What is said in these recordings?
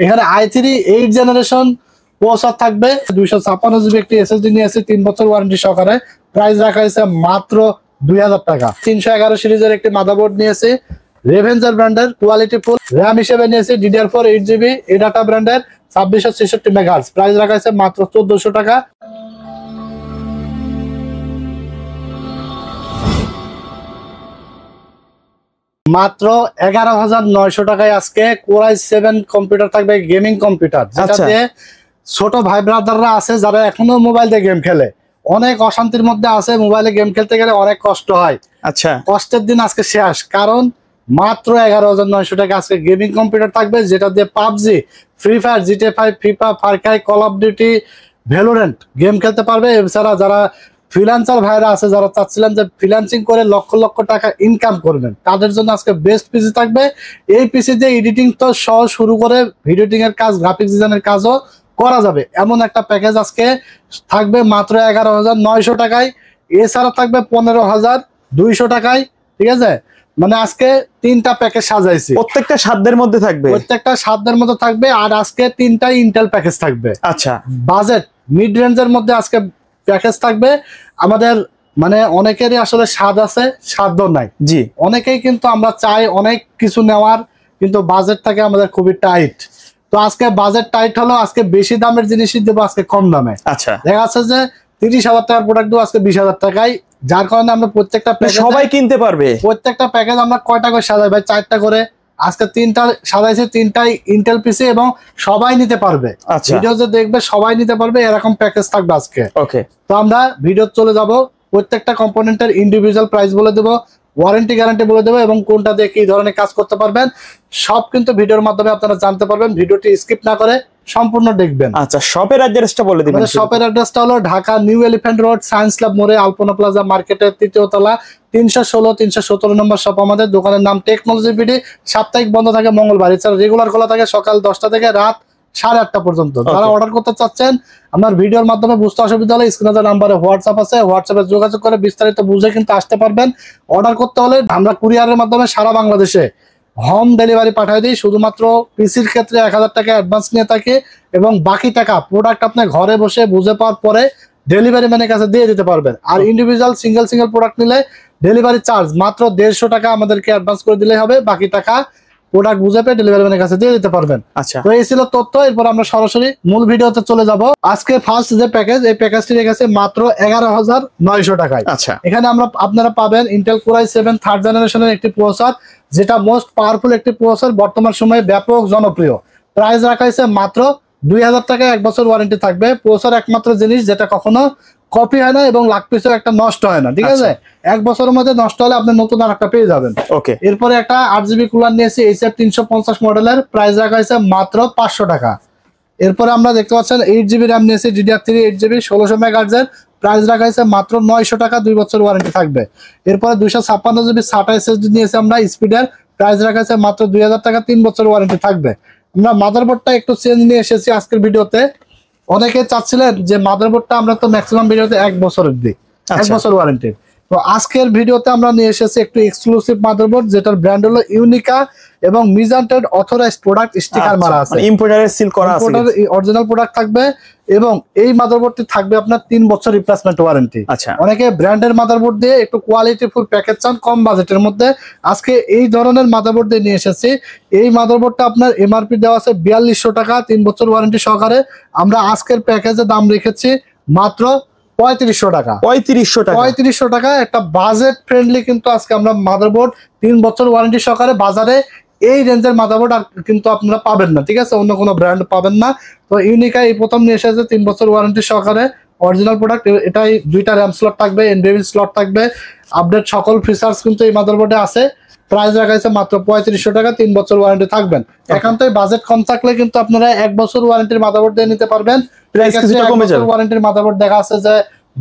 এখানে i3 8 generation processor থাকবে, 256 GB একটি এসএসডি নিয়ে এসে 3 বছর ওয়ারেন্টি সহকারে। প্রাইস রাখা হয়েছে মাত্র 2000 টাকা। 311 সিরিজের একটি মাদারবোর্ড নিয়েছি, রেভেঞ্জার ব্র্যান্ডের কোয়ালিটি ফুল। র্যাম হিসেবে নিয়েছি DDR4 8GB এডাটা ব্র্যান্ডের 2666 মেগাহার্টজ। প্রাইস রাখা হয়েছে মাত্র 1400 টাকা। মাত্র 11,900 টাকায় আজকে Core i7 কম্পিউটার থাকবে, গেমিং কম্পিউটার, যেটা দিয়ে ছোট ভাই ব্রাদাররা আছে যারা এখনো মোবাইল দিয়ে গেম খেলে, অনেক অশান্তির মধ্যে আছে, মোবাইলে গেম খেলতে গেলে অনেক কষ্ট হয়। আচ্ছা, কষ্টের দিন আজকে শেষ, কারণ মাত্র 11,900 টাকা আজকে গেমিং কম্পিউটার থাকবে, যেটা দিয়ে PUBG, free fire, GTA 5, FIFA, Far Cry, call of duty, Valorant game খেলতে পারবে। এছাড়া যারা ফ্রিল্যান্সার ভাইরা আছে, যারা চাচ্ছিলেন যে ফ্রিল্যান্সিং করে লক্ষ লক্ষ টাকা ইনকাম করবেন, তাদের জন্য আজকে বেস্ট পিসি থাকবে। এই পিসি দিয়ে এডিটিং তো সহ শুরু করে ভিডিও এডিটিং এর কাজ, গ্রাফিক্স ডিজাইনের কাজও করা যাবে, এমন একটা প্যাকেজ আজকে থাকবে মাত্র 11,900 টাকায়। এছাড়া থাকবে 15,200 টাকায়। ঠিক আছে, মানে আজকে 3টা প্যাকেজ সাজাইছি, প্রত্যেকটা সাধ্যের মধ্যে থাকবে, আর আজকে 3টা ইন্টেল প্যাকেজ থাকবে। আচ্ছা, বাজেট মিড রেঞ্জের মধ্যে আজকে প্যাকেজ থাকবে। আমাদের মানে অনেকেরই আসলে স্বাদ আছে, সাধ্য নাই। জি, অনেকেই কিন্তু আমরা চাই অনেক কিছু নেওয়ার, কিন্তু বাজেট থাকে আমাদের খুবই টাইট। তো আজকে বাজেট টাইট হলো, আজকে বেশি দামের জিনিসই দেবো আজকে কম দামে। আচ্ছা, দেখা যাচ্ছে যে 30,000 টাকার প্রোডাক্ট দেবো আজকে 20,000 টাকায়, যার কারণে আমরা প্রত্যেকটা সবাই কিনতে পারবে। প্রত্যেকটা প্যাকেজ আমরা কয়টা করে সাজাই ভাই? 4টা করে। আজকে 3টা সাজাইছে, 3টাই ইন্টেল পিসি এবং সবাই নিতে পারবে। ভিডিও যে দেখবে সবাই নিতে পারবে, এরকম প্যাকেজ থাকবে আজকে। ওকে, তো আমরা ভিডিও চলে যাব, প্রত্যেকটা কম্পোনেন্টের ইন্ডিভিজুয়াল প্রাইস বলে দেবো, ওয়ারেন্টি গ্যারান্টি বলে দেবো, এবং কোনটা দিয়ে কি ধরনের কাজ করতে পারবেন সব কিন্তু ভিডিওর মাধ্যমে আপনারা জানতে পারবেন। ভিডিওটি স্কিপ না করে সম্পূর্ণ দেখবেন। আচ্ছা, শপের অ্যাড্রেসটা বলে দিবেন। শপের অ্যাড্রেসটা হলো Dhaka new elephant road, science lab মোড়ে, আলপনা প্লাজা মার্কেটের 3য় তলা, 316 317 নম্বর শপ। আমাদের দোকানের নাম টেকনোলজি বিডি। সাপ্তাহিক বন্ধ থাকে মঙ্গলবার, এছাড়া রেগুলার খোলা থাকে সকাল 10টা থেকে রাত 8:30 পর্যন্ত। যারা অর্ডার করতে চাচ্ছেন, আমার ভিডিওর মাধ্যমে বুঝতে অসুবিধা হলে স্ক্রিনে নাম্বারে হোয়াটসঅ্যাপ আছে, হোয়াটসঅ্যাপে যোগাযোগ করে বিস্তারিত বুঝে কিন্তু আসতে পারবেন। অর্ডার করতে হলে আমরা কুরিয়ারের মাধ্যমে সারা বাংলাদেশে হোম ডেলিভারি পাঠিয়ে দিই। শুধুমাত্র পিসির ক্ষেত্রে 1000 টাকা অ্যাডভান্স নিয়ে থাকে, এবং বাকি টাকা প্রোডাক্ট আপনি ঘরে বসে বুঝে পাওয়ার পরে ডেলিভারি ম্যানের কাছে দিয়ে দিতে পারবেন। আর ইন্ডিভিজুয়াল সিঙ্গেল প্রোডাক্ট নিলে ডেলিভারি চার্জ মাত্র 150 টাকা আমাদেরকে অ্যাডভান্স করে দিলেই হবে, বাকি টাকা প্রোডাক্ট বুঝে পেয়ে ডেলিভারি ম্যানের কাছে দিয়ে দিতে পারবেন। আচ্ছা, তো এই ছিল তথ্য। এরপর আমরা সরাসরি মূল ভিডিওতে চলে যাব। আজকে ফার্স্ট যে প্যাকেজ, এই প্যাকেজটি রেখেছে মাত্র 11,900 টাকায়। আচ্ছা, এখানে আপনারা পাবেন ইন্টেল Core i7 3rd জেনারেশনের একটি প্রসেসর, যেটা মোস্ট পাওয়ারফুল একটি প্রসেসর, বর্তমান সময়ে ব্যাপক জনপ্রিয়। প্রাইস রাখা হয়েছে মাত্র 2000 টাকায়, 1 বছর ওয়ারেন্টি থাকবে। প্রসেসর একমাত্র জিনিস যেটা কখনো কপি হয় না এবং লাখ পিসের একটা নষ্ট হয় না। ঠিক আছে, 1 বছরের মধ্যে নষ্ট হলে আপনি নতুন আর একটা পেয়ে যাবেন। ওকে, এরপরে একটা 8GB কুলার নিয়েছি HF 350 মডেলের, প্রাইস রাখা হয়েছে মাত্র 500 টাকা। এরপরে আমরা দেখতে পাচ্ছেন 8GB র্যাম নিয়েছি DDR3 8GB 1600 মেগাহার্টজের, প্রাইস রাখা হয়েছে মাত্র 900 টাকা, 2 বছর ওয়ারেন্টি থাকবে। এরপরে 256GB SATA SSD নিয়েছি আমরা স্পিডের, প্রাইস রাখা হয়েছে মাত্র 2000 টাকা, 3 বছর ওয়ারেন্টি থাকবে। আমরা মাদারবোর্ডটা একটু চেঞ্জ নিয়ে এসেছি আজকের ভিডিওতে। অনেকে চাচ্ছিলেন যে মাদারবোর্ডটা আমরা তো ম্যাক্সিমাম ভিডিওতে 1 বছরের দিই, 1 বছর ওয়ারেন্টি। তো আজকের ভিডিওতে আমরা নিয়ে এসেছি একটু এক্সক্লুসিভ মাদারবোর্ড, যেটার ব্র্যান্ড হলো ইউনিকা এবং মিজান্টেড অথরাইজড প্রোডাক্ট স্টিকার মারা আছে, মানে ইম্পোর্টারের সিল করা আছে, ইম্পোর্টার অরিজিনাল প্রোডাক্ট থাকবে। এবং এই মাদারবোর্ডটি থাকবে আপনার 3 বছর রিপ্লেসমেন্ট ওয়ারেন্টি। আচ্ছা, অনেকে ব্র্যান্ডের মাদারবোর্ড দিয়ে একটু কোয়ালিটিফুল প্যাকেজ চান কম বাজেটের মধ্যে, আজকে এই ধরনের মাদারবোর্ড দিয়ে নিয়ে এসেছি। এই মাদারবোর্ডটা আপনার এমআরপি দেওয়া আছে 4200 টাকা, 3 বছর ওয়ারেন্টি সহকারে। আমরা আজকের প্যাকেজে দাম রেখেছি মাত্র 3500 টাকা। 3500 টাকা একটা বাজেট ফ্রেন্ডলি কিন্তু আজকে আমরা মাদারবোর্ড 3 বছর ওয়ারেন্টি সহকারে বাজারে এই রেঞ্জের মাদারবোর্ড আর কিন্তু আপনারা পাবেন না। ঠিক আছে, অন্য কোনো ব্র্যান্ড পাবেন না। তো ইউনিকা এই প্রথম নিয়ে এসেছে 3 বছর ওয়ারেন্টি সহকারে, অরিজিনাল প্রোডাক্ট। এটাই 2টা র্যাম স্লট থাকবে, এনভিএমই স্লট থাকবে, আপডেট সকল ফিচার্স কিন্তু এই মাদারবোর্ডে আছে। প্রাইস রাখা হয়েছে মাত্র 3500 টাকা, 3 বছর ওয়ারেন্টি থাকবেন। একান্তই বাজেট কম থাকলে কিন্তু আপনারা 1 বছর ওয়ারেন্টির মাদারবোর্ড দিয়ে নিতে পারবেন। ওয়ারেন্টির মাদারবোর্ড দেখা আছে যে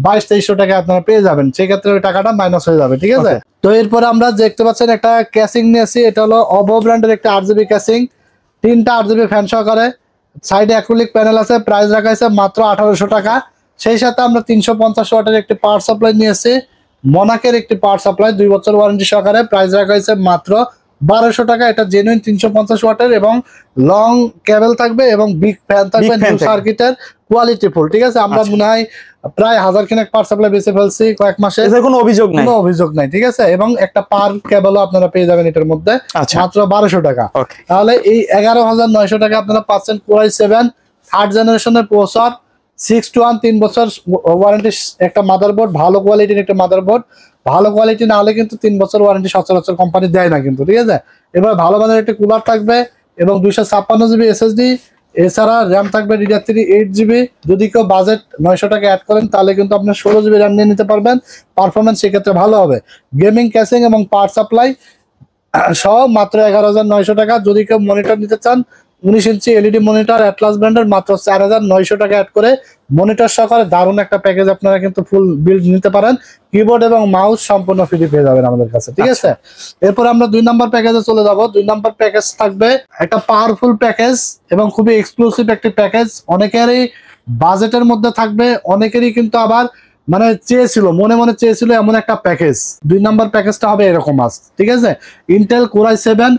2200-2300 টাকা আপনারা পেয়ে যাবেন, সেক্ষেত্রে ওই টাকাটা মাইনাস হয়ে যাবে। ঠিক আছে, তো এরপরে আমরা দেখতে পাচ্ছেন একটা ক্যাসিং নিয়েছি, এটা হলো অভো ব্র্যান্ডের একটা 8GB ক্যাসিং, 3টা 8GB ফ্যান সহকারে, সাইডে অ্যাক্রিলিক প্যানেল আছে। প্রাইস রাখা হয়েছে মাত্র 1800 টাকা। সেই সাথে আমরা 350 ওয়াটের একটি পাওয়ার সাপ্লাই নিয়েছি, মনাকের একটি পাওয়ার সাপ্লাই, 2 বছর ওয়ারেন্টি সহকারে, প্রাইস রাখা হয়েছে মাত্র 1200 টাকা। এটা জেনুইন 350 ওয়াটের এবং লং কেবল থাকবে এবং বিগ ফ্যান থাকবে, নিউ সার্কিটের কোয়ালিটি ফুল। ঠিক আছে, আমরা মনে হয় প্রায় 1000 খানেক পাওয়ার সাপ্লাই বেঁচে ফেলছি কয়েক মাসে, কোনো অভিযোগ নাই, কোনো অভিযোগ নাই। ঠিক আছে, এবং একটা পার কেবলও আপনারা পেয়ে যাবেন এটার মধ্যে মাত্র 1200 টাকা। তাহলে এই 11900 টাকা আপনারা পাচ্ছেন Core i7 থার্ড জেনারেশনের প্রসেসর, 6 to 1 3 বছর ওয়ারেন্টি একটা মাদারবোর্ড, ভালো কোয়ালিটির একটা মাদারবোর্ড। ভালো কোয়ালিটি না হলে কিন্তু 3 বছর ওয়ারেন্টি সচরাচর কোম্পানি দেয় না কিন্তু। ঠিক আছে, এবার ভালো মানের একটা কুলার থাকবে এবং 256 জিবি এসএসডি, এছাড়া র্যাম থাকবে DDR3 8 জিবি। যদি কেউ বাজেট 900 টাকা অ্যাড করেন তাহলে কিন্তু আপনার 16 জিবি র্যাম নিয়ে নিতে পারবেন, পারফরমেন্স সেক্ষেত্রে ভালো হবে। গেমিং ক্যাসিং এবং পাওয়ার সাপ্লাই সহ মাত্র 11900 টাকা। যদি কেউ মনিটর নিতে চান 19 ইঞ্চি এলইডি মনিটর অ্যাটলাস ব্র্যান্ডের, মাত্র 4900 টাকা অ্যাড করে মনিটর সহকারে দারুণ একটা প্যাকেজ আপনারা কিন্তু ফুল বিল্ড নিতে পারেন। কিবোর্ড এবং মাউস সম্পূর্ণ ফ্রি পেয়ে যাবেন আমাদের কাছে। ঠিক আছে, এরপর আমরা 2 নম্বর প্যাকেজে চলে যাব। 2 নম্বর প্যাকেজ থাকবে একটা পাওয়ারফুল প্যাকেজ এবং খুবই এক্সক্লুসিভ একটি প্যাকেজ, অনেকেরই বাজেটের মধ্যে থাকবে, অনেকেরই কিন্তু আবার মানে চেয়েছিল, মনে মনে চেয়েছিল এমন একটা প্যাকেজ। 2 নম্বর প্যাকেজটা হবে এরকম আছে। ঠিক আছে, ইন্টেল Core i7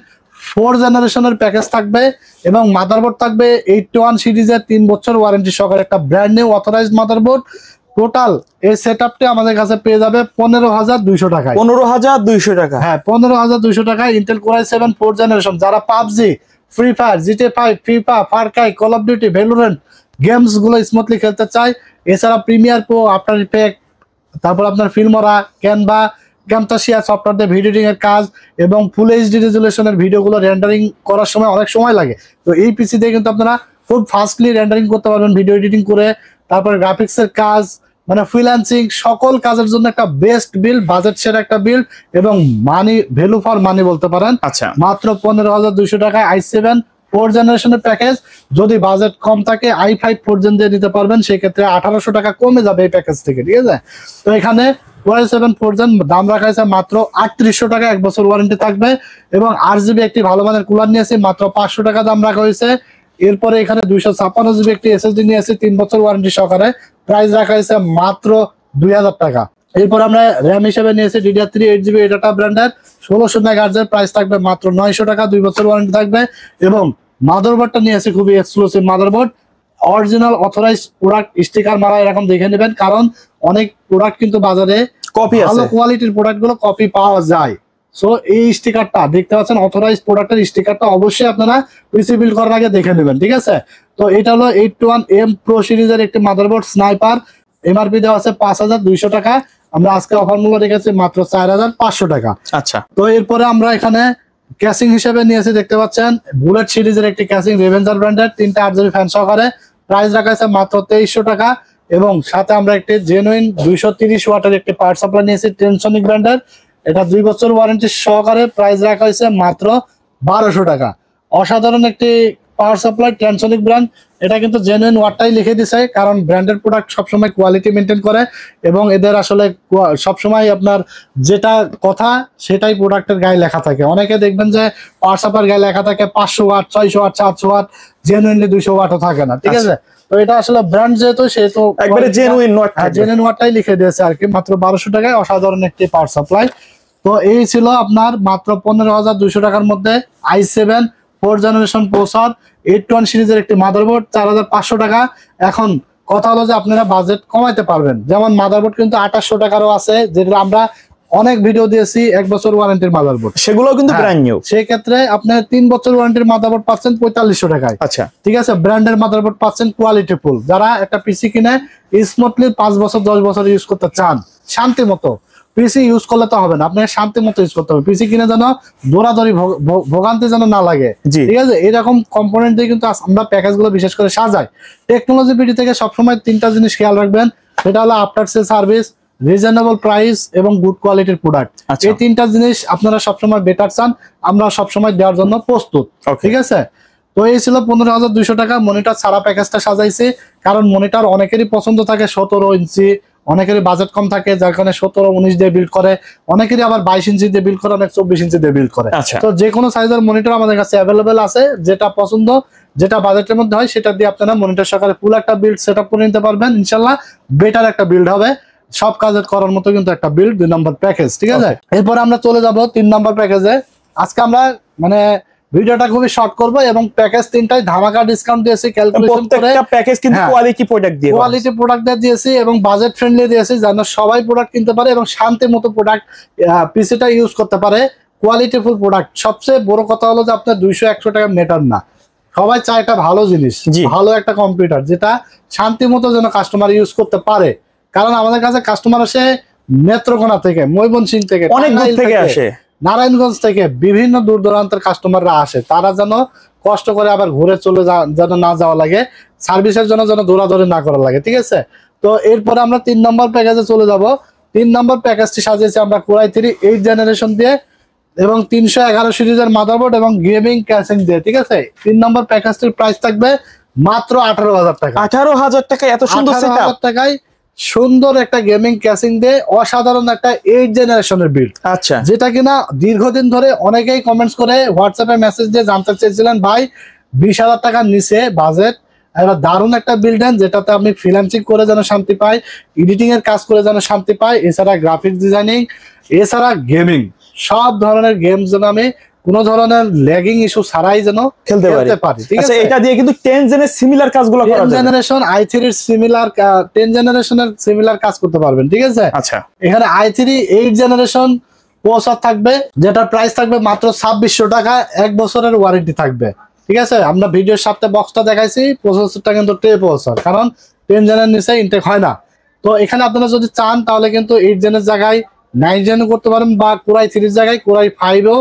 4 জেনারেশনের প্যাকেজ থাকবে এবং মাদারবোর্ড থাকবে 81 সিরিজের 3 বছর ওয়ারেন্টি সহকারে একটা brand new authorised motherboard. Total এই সেটআপটি আমাদের কাছে পেয়ে যাবে 15200 টাকায়। 15200 টাকা? হ্যাঁ, 15200 টাকায় ইন্টেল Core i7 4 জেনারেশন। যারা PUBG, free fire, GTA 5, FIFA, Far Cry, call of duty, Valorant games গুলো স্মুথলি খেলতে চায়, এছাড়া প্রিমিয়ার প্রো, আফটার ইফেক্ট, তারপর আপনার ফিল্মরা, ক্যানভা, ক্যামতাসিয়া সফটওয়্যার দিয়ে ভিডিও এডিটিং এর কাজ এবং ফুল এইচডি রেজুলেশনের ভিডিওগুলো রেন্ডারিং করার সময় অনেক সময় লাগে, তো এই পিসি দিয়ে কিন্তু আপনারা খুব ফাস্টলি রেন্ডারিং করতে পারবেন ভিডিও এডিটিং করে। তারপর গ্রাফিক্সের কাজ, মানে ফ্রিল্যান্সিং, সকল কাজের জন্য একটা বেস্ট বিল্ড, বাজেট সেরা একটা বিল্ড এবং মানি, ভ্যালু ফর মানি বলতে পারেন। মাত্র 15200 টাকায় i7 4 জেনারেশনের প্যাকেজ। যদি বাজেট কম থাকে i5 4 জেন দিয়ে নিতে পারবেন, সেক্ষেত্রে 1800 টাকা কমে যাবে এই প্যাকেজ থেকে। ঠিক আছে, তো এখানে Core i7 4 জেন দাম রাখা হয়েছে মাত্র 3800 টাকা, 1 বছর ওয়ারেন্টি থাকবে এবং 8 জিবি একটি ভালো মানের কুলার নিয়েছি, মাত্র 500 টাকা দাম রাখা হয়েছে। এরপরে এখানে 256 জিবি একটি এসএসডি নিয়েছি 3 বছর ওয়ারেন্টি সহকারে, প্রাইস রাখা হয়েছে মাত্র 2000 টাকা। এরপর আমরা র্যাম হিসেবে নিয়েছি DDR3 8 জিবি ডাটা ব্র্যান্ডের 1600 মেগাহার্জের, প্রাইস থাকবে মাত্র 900 টাকা, 2 বছর ওয়ারেন্টি থাকবে। এবং মাদারবোর্ডটা নিয়েছি খুবই exclusive motherboard, original authorised product, sticker মারা এরকম দেখে নেবেন, কারণ অনেক প্রোডাক্ট কিন্তু বাজারে কপি, ভালো কোয়ালিটির প্রোডাক্ট গুলো কপি পাওয়া যায়। সো এই স্টিকারটা দেখতে পাচ্ছেন, অথরাইজড প্রোডাক্টের স্টিকারটা অবশ্যই আপনারা পিসি বিল্ড করার আগে দেখে নেবেন। ঠিক আছে, তো এটা হলো 81M প্রো সিরিজের একটি মাদারবোর্ড স্নাইপার। এমআরপি দেওয়া আছে 5200 টাকা, আমরা আজকে অফার মূল্য রেখেছি মাত্র 4500 টাকা। আচ্ছা, তো এরপরে আমরা এখানে ক্যাসিং হিসেবে নিয়েছি, দেখতে পাচ্ছেন বুলেট সিরিজের একটি ক্যাসিং, রেভেঞ্জার ব্র্যান্ডের, 3টা 8 জিবি ফ্যান সহকারে, প্রাইস রাখা আছে মাত্র 2300 টাকা। এবং সাথে আমরা একটি জেনুইন 230 ওয়াটের একটি পাওয়ার সাপ্লাই নিয়েছি টেনসনিক ব্র্যান্ডের, এটা 2 বছর ওয়ারেন্টি সহকারে, প্রাইস রাখা হয়েছে মাত্র 1200 টাকা। অসাধারণ একটি পাওয়ার সাপ্লাই টেনসনিক ব্র্যান্ড, এটা কিন্তু জেনুইন ওয়াটটাই লিখে দিছে, কারণ ব্র্যান্ডের প্রোডাক্ট সবসময় কোয়ালিটি মেনটেন করে এবং এদের আসলে সবসময় আপনার যেটা কথা সেটাই প্রোডাক্টের গায়ে লেখা থাকে। অনেকে দেখবেন যে পাওয়ার সাপ্লাইয়ের গায়ে লেখা থাকে 500 ওয়াট, 600 ওয়াট, 700 ওয়াট, জেনুইনলি 200 ওয়াটও থাকে না। ঠিক আছে, তো এটা আসলে ব্র্যান্ড যেহেতু সেহেতু একবারে জেনুইন ওয়াটটাই লিখে দিয়েছে আর কি, মাত্র 1200 টাকায় অসাধারণ একটি পাওয়ার সাপ্লাই। তো এই ছিল আপনার মাত্র 15200 টাকার মধ্যে i7 4 জেনারেশন প্রসেসর, 81 সিরিজের একটি মাদারবোর্ড, 4500 টাকা। এখন কথা হলো যে আপনারা বাজেট কমাইতে পারবেন, যেমন মাদারবোর্ড কিন্তু 2800 টাকারও আছে, যেগুলো আমরা অনেক ভিডিও দিয়েছি 1 বছর ওয়ারেন্টির মাদারবোর্ড, সেগুলো কিন্তু ব্র্যান্ড নিউ। সেই ক্ষেত্রে আপনি 3 বছর ওয়ারেন্টির মাদারবোর্ড পাচ্ছেন 4500 টাকায়। আচ্ছা, ঠিক আছে, ব্র্যান্ডের মাদারবোর্ড পাচ্ছেন কোয়ালিটি ফুল। যারা একটা পিসি কিনে স্মুথলি 5 বছর 10 বছর ইউজ করতে চান শান্তি মতো, পিসি ইউজ করলে তো হবে না, আপনাকে শান্তি মতো ইউজ করতে হবে। পিসি কিনে যেন দৌড়াদৌড়ি ভোগান্তি যেন না লাগে। ঠিক আছে, এরকম কম্পোনেন্ট দিয়ে কিন্তু আমরা প্যাকেজ গুলো বিশেষ করে সাজাই। টেকনোলজি বিডি থেকে সবসময় 3টা জিনিস খেয়াল রাখবেন, সেটা হলো after sale service, reasonable price এবং গুড কোয়ালিটির প্রোডাক্ট। এই 3টা জিনিস আপনারা সবসময় বেটার চান, আমরা সবসময় দেওয়ার জন্য প্রস্তুত। ঠিক আছে, তো এই ছিল 15200 টাকা মনিটর ছাড়া প্যাকেজটা সাজাইছি, কারণ মনিটর অনেকেরই পছন্দ থাকে 17 ইঞ্চি, অনেকেরই বাজেট কম থাকে যার কারণে 17-19 দিয়ে বিল্ড করে, অনেকেরই আবার 22 ইঞ্চি দিয়ে বিল্ড করে, অনেক 24 ইঞ্চি দিয়ে বিল্ড করে। তো যে কোনো সাইজের মনিটর আমাদের কাছে অ্যাভেলেবেল আছে, যেটা পছন্দ, যেটা বাজেটের মধ্যে হয় সেটা দিয়ে আপনারা মনিটর সহকারে ফুল একটা বিল্ড সেটআপ করে নিতে পারবেন। ইনশাআল্লাহ বেটার একটা বিল্ড হবে, সব কাজের করার মতো কিন্তু একটা বিল্ড 2 নম্বর প্যাকেজ। ঠিক আছে, এরপর আমরা চলে যাব 3 নম্বর প্যাকেজে। আজকে আমরা মানে ভিডিওটা খুবই শর্ট করব এবং প্যাকেজ তিনটাই ধামাকা ডিসকাউন্ট দিয়েছি, ক্যালকুলেশন করে প্রত্যেকটা প্যাকেজ কিন্তু কোয়ালিটি প্রোডাক্ট দিয়ে কোয়ালিটি প্রোডাক্ট দিয়েছি এবং বাজেট ফ্রেন্ডলি দিয়েছি, যেন সবাই প্রোডাক্ট কিনতে পারে এবং শান্তি মতো প্রোডাক্ট পিসিটা ইউজ করতে পারে। Qualityful product. সবচেয়ে বড় কথা হলো যে আপনার 200-100 টাকা মেটার না, সবাই চায় একটা ভালো জিনিস, ভালো একটা কম্পিউটার যেটা শান্তি মতো যেন কাস্টমার ইউজ করতে পারে। কারণ আমাদের কাছে কাস্টমার আসে নেত্রকোনা থেকে, ময়মনসিংহ থেকে, অনেক দূর থেকে আসে, নারায়ণগঞ্জ থেকে, বিভিন্ন দূর দূরান্তের কাস্টমাররা আসে। তারা যেন কষ্ট করে আবার ঘুরে চলে যেন না যাওয়া লাগে, সার্ভিসের জন্য যেন দৌড়াদৌড়ি না করা লাগে, ঠিক আছে। তো এরপরে আমরা 3 নম্বর প্যাকেজে চলে যাব। 3 নম্বর প্যাকেজটি সাজিয়েছি আমরা Core i3 8 জেনারেশন দিয়ে এবং 311 সিরিজের মাদারবোর্ড এবং গেমিং ক্যাসিং দিয়ে, ঠিক আছে। 3 নম্বর প্যাকেজটির প্রাইস থাকবে মাত্র 18,000 টাকা। 18,000 টাকা এত সুন্দর সেটআপ, 18,000 টাকায় সুন্দর একটা গেমিং ক্যাসিং দিয়ে অসাধারণ একটা 8 জেনারেশনের বিল্ড। আচ্ছা, যেটা কিনা দীর্ঘদিন ধরে অনেকেই কমেন্টস করে হোয়াটসঅ্যাপে মেসেজ দিয়ে জানতে চেয়েছিলেন, ভাই 20,000 টাকার নিচে বাজেট একটা দারুণ একটা বিল্ড দেন যেটাতে আপনি ফ্রিল্যান্সিং করে যেন শান্তি পায়, এডিটিং এর কাজ করে যেন শান্তি পায়, এছাড়া গ্রাফিক্স ডিজাইনিং, এছাড়া গেমিং, সব ধরনের গেম যেন আমি কোনো ধরনের ল্যাগিং ইস্যু ছাড়াই যেন খেলতে পারি, ঠিক আছে। এটা দিয়ে কিন্তু 10 জেনের সিমিলার কাজগুলো করা যাবে, 10 জেনারেশন i3 এর সিমিলার 10 জেনারেশনের সিমিলার কাজ করতে পারবেন, ঠিক আছে। আচ্ছা, এখানে i3 8 জেনারেশন প্রসেসর থাকবে, যেটার প্রাইস থাকবে মাত্র 2600 টাকা, 1 বছরের ওয়ারেন্টি থাকবে, ঠিক আছে। আমরা ভিডিওর সাথে বক্সটা দেখাইছি, প্রসেসরটা কিন্তু টে প্রসেসর, কারণ 10 জেনের নিচে ইনটেক হয় না। তো এখানে আপনারা যদি চান তাহলে কিন্তু 8 জেনের জায়গায় 9 জেন করতে পারেন, বা Core i3 এর জায়গায় Core i5 ও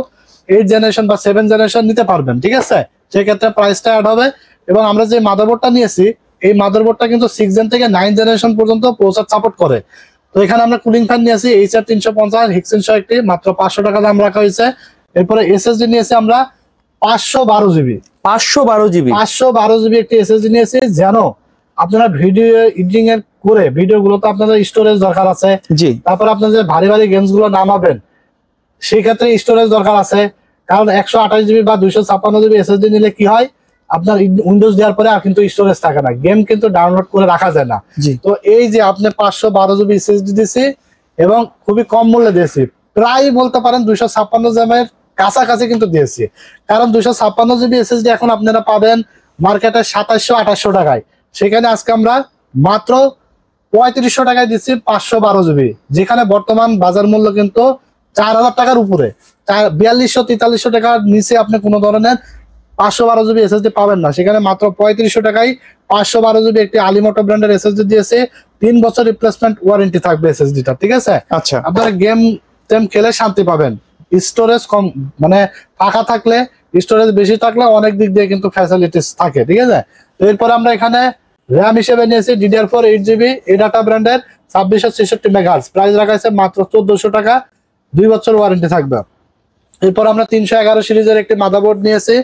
8 জেনারেশন বা 7 জেনারেশন নিতে পারবেন, ঠিক আছে। সেক্ষেত্রে প্রাইসটা অ্যাড হবে। এবং আমরা যে মাদারবোর্ডটা নিয়েছি, এই মাদারবোর্ডটা কিন্তু 6 জেন থেকে 9 জেনারেশন পর্যন্ত প্রসেসর সাপোর্ট করে। তো এখানে আমরা কুলিং ফ্যান নিয়েছি HR 350 হিক্সেন 101টি, মাত্র 500 টাকা দাম রাখা হয়েছে। এরপরে SSD নিয়েছি আমরা 512 জিবি, 512 জিবি একটি SSD নিয়েছি, যেন আপনারা ভিডিও এডিটিং এর করে ভিডিওগুলোতে আপনাদের স্টোরেজ দরকার আছে, জি। তারপর আপনাদের ভারী ভারী গেমস গুলো নামাবেন, সেই ক্ষেত্রে স্টোরেজ দরকার আছে। কারণ 128 জিবি বা 256 জিবি SSD নিলে কি হয়, আপনার উইন্ডোজ দেওয়ার পরে আর কিন্তু স্টোরেজ থাকে না, গেম কিন্তু ডাউনলোড করে রাখা যায় না। তো এই যে আপনি 512 জিবি SSD দিয়েছি এবং খুবই কম মূল্যে দিয়েছি, প্রায় বলতে পারেন 256 জিবি এর কাছাকাছি কিন্তু দিয়েছি। কারণ 256 জিবি SSD এখন আপনারা পাবেন মার্কেটে 2700-2800 টাকায়, সেখানে আজকে আমরা মাত্র 3500 টাকায় দিচ্ছি 512 জিবি, যেখানে বর্তমান বাজার মূল্য কিন্তু 4000 টাকার উপরে। 4200-4300 টাকার নিচে আপনি কোনো ধরনের 512 জিবি SSD পাবেন না, সেখানে মাত্র 3500 টাকায় 512 জিবি একটি আলিমোটো ব্র্যান্ডের SSD দিয়েছে। 3 বছর রিপ্লেসমেন্ট ওয়ারেন্টি থাকবে SSD-টা, ঠিক আছে। আচ্ছা, আপনারা গেম খেলে শান্তি পাবেন। স্টোরেজ কম মানে ফাঁকা থাকলে, স্টোরেজ বেশি থাকলে অনেক দিক দিয়ে কিন্তু ফ্যাসিলিটিস থাকে, ঠিক আছে। তো এরপর আমরা এখানে র্যাম হিসেবে নিয়েছি DDR4 8GB এডাটা ব্র্যান্ডের 2666 মেগাহার্টজ, প্রাইস রাখা আছে মাত্র 1400 টাকা, 2 বছর ওয়ারেন্টি থাকবে। এরপর আমরা 311 সিরিজের একটি মাদারবোর্ড নিয়েছি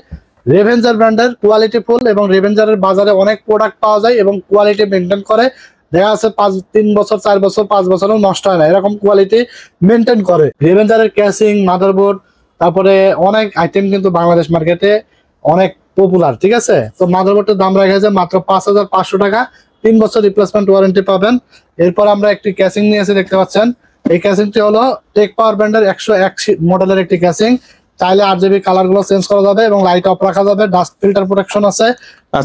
রেভেঞ্জার ব্র্যান্ডের, কোয়ালিটি ফুল, এবং রেভেঞ্জারের বাজারে অনেক প্রোডাক্ট পাওয়া যায় এবং কোয়ালিটি মেনটেন করে, দেখা যাচ্ছে 3 বছর 4 বছর 5 বছরও নষ্ট হয় না, এরকম কোয়ালিটি মেনটেন করে। রেভেঞ্জারের ক্যাসিং, মাদারবোর্ড, তারপরে অনেক আইটেম কিন্তু বাংলাদেশ মার্কেটে অনেক পপুলার, ঠিক আছে। তো মাদারবোর্ডের দাম রাখা আছে মাত্র 5500 টাকা, 3 বছর রিপ্লেসমেন্ট ওয়ারেন্টি পাবেন। এরপর আমরা একটি ক্যাসিং নিয়েছি, দেখতে পাচ্ছেন। এই ক্যাসিংটি হলো টেক পাওয়ার ব্র্যান্ডের 101 মডেলের একটি ক্যাসিং, চাইলে RGB কালার গুলো চেঞ্জ করা যাবে এবং লাইট অফ রাখা যাবে, ডাস্ট ফিল্টার প্রোটেকশন আছে।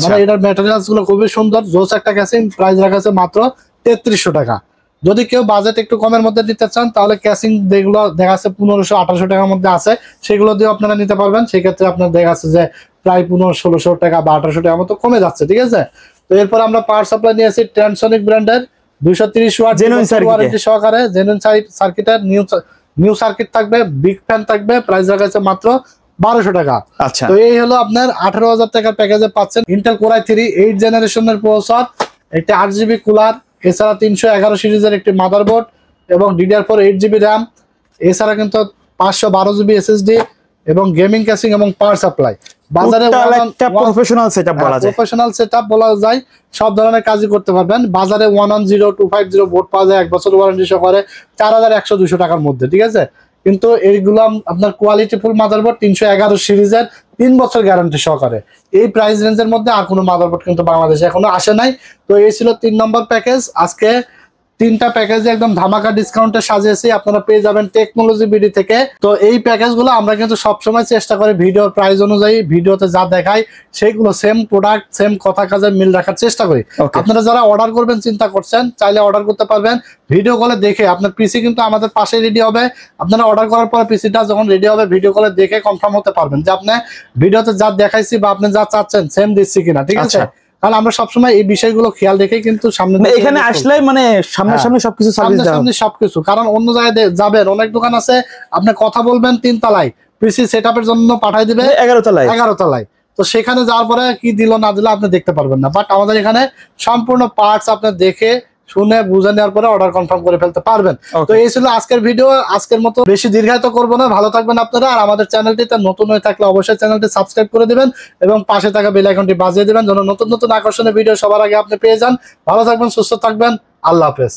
মানে এটার ম্যাটেরিয়ালস গুলো খুবই সুন্দর, জোস একটা ক্যাসিং, প্রাইস রাখা আছে মাত্র 3300 টাকা। যদি কেউ বাজেট একটু কমের মধ্যে নিতে চান তাহলে ক্যাসিং যেগুলো দেখা যাচ্ছে 1500-1800 টাকার মধ্যে আছে, সেগুলো দিয়ে আপনারা নিতে পারবেন। সেক্ষেত্রে আপনার দেখা যাচ্ছে যে প্রায় 1500-1600 টাকা বা 1800 টাকার মতো কমে যাচ্ছে, ঠিক আছে। তো এরপর আমরা পাওয়ার সাপ্লাই নিয়েছি ট্রান্সনিক ব্র্যান্ডের 230 ওয়াট ওয়ারেন্টি সহকারে, জেনুইন সার্কিটের নিউ সার্কিট থাকবে, বিগ ফ্যান থাকবে, প্রাইস রাখা আছে মাত্র 1200 টাকা। আচ্ছা, তো এই হলো আপনার 18,000 টাকার প্যাকেজে পাচ্ছেন ইন্টেল Core i3 8 জেনারেশনের প্রসেসর, একটি 8GB কুলার, এছাড়া 311 সিরিজের একটি মাদারবোর্ড এবং DDR4 8GB র্যাম, এছাড়া কিন্তু 512 জিবি SSD এবং গেমিং ক্যাসিং এবং পাওয়ার সাপ্লাই। বাজারে প্রফেশনাল সেটআপ বলা যায়, সব ধরনের কাজই করতে পারবেন। বাজারে 110250 বোর্ড পাওয়া যায় 1 বছর ওয়ারেন্টি সহকারে 4100-200 টাকার মধ্যে, ঠিক আছে। কিন্তু এইগুলো আপনার কোয়ালিটি ফুল মাদারবোর্ড 311 সিরিজের 3 বছর গ্যারান্টি সহকারে, এই প্রাইস রেঞ্জের মধ্যে আর কোনো মাদারবোর্ড কিন্তু বাংলাদেশে এখনো আসে নাই। তো এই ছিল 3 নম্বর প্যাকেজ। আজকে 3টা প্যাকেজে একদম ধামাকা ডিসকাউন্টে সাজিয়েছি, আপনারা পেয়ে যাবেন টেকনোলজি বিডি থেকে। তো এই প্যাকেজগুলো আমরা কিন্তু সবসময় চেষ্টা করি ভিডিওর প্রাইস অনুযায়ী, ভিডিওতে যা দেখাই সেগুলো সেম প্রোডাক্ট সেম কথা কাজে মিল রাখার চেষ্টা করি। আপনারা যারা অর্ডার করবেন চিন্তা করছেন, চাইলে অর্ডার করতে পারবেন ভিডিও কলে দেখে। আপনার পিসি কিন্তু আমাদের পাশে রেডি হবে, আপনারা অর্ডার করার পর পিসিটা যখন রেডি হবে ভিডিও কলে দেখে কনফার্ম হতে পারবেন যে আপনি ভিডিওতে যা দেখাইছি বা আপনি যা চাচ্ছেন সেম দিচ্ছি কিনা, ঠিক আছে? কারণ আমরা সবসময় এই বিষয়গুলো খেয়াল রেখে কিন্তু সামনে এখানে আসলে মানে সামনাসামনি সবকিছু সার্ভিস দেওয়া হবে, সবকিছু। কারণ অন্য জায়গায় যাবেন, অনেক দোকান আছে আপনি কথা বলবেন 3 তলায়, পিসি সেটআপের জন্য পাঠাই দিবে 11 তলায়। তো সেখানে যাওয়ার পরে কি দিল না দিল আপনি দেখতে পারবেন না। বাট আমাদের এখানে সম্পূর্ণ পার্টস আপনি দেখে শুনে বুঝে নেওয়ার পরে অর্ডার কনফার্ম করে ফেলতে পারবেন। তো এই ছিল আজকের ভিডিও। আজকের মতো বেশি দীর্ঘায়িত করবো না, ভালো থাকবেন আপনারা। আর আমাদের চ্যানেলটিতে নতুন হয়ে থাকলে অবশ্যই চ্যানেলটি সাবস্ক্রাইব করে দিবেন এবং পাশে থাকা বেল আইকনটি বাজিয়ে দিবেন যেন নতুন নতুন আকর্ষণীয় ভিডিও সবার আগে আপনি পেয়ে যান। ভালো থাকবেন, সুস্থ থাকবেন, আল্লাহ হাফেজ।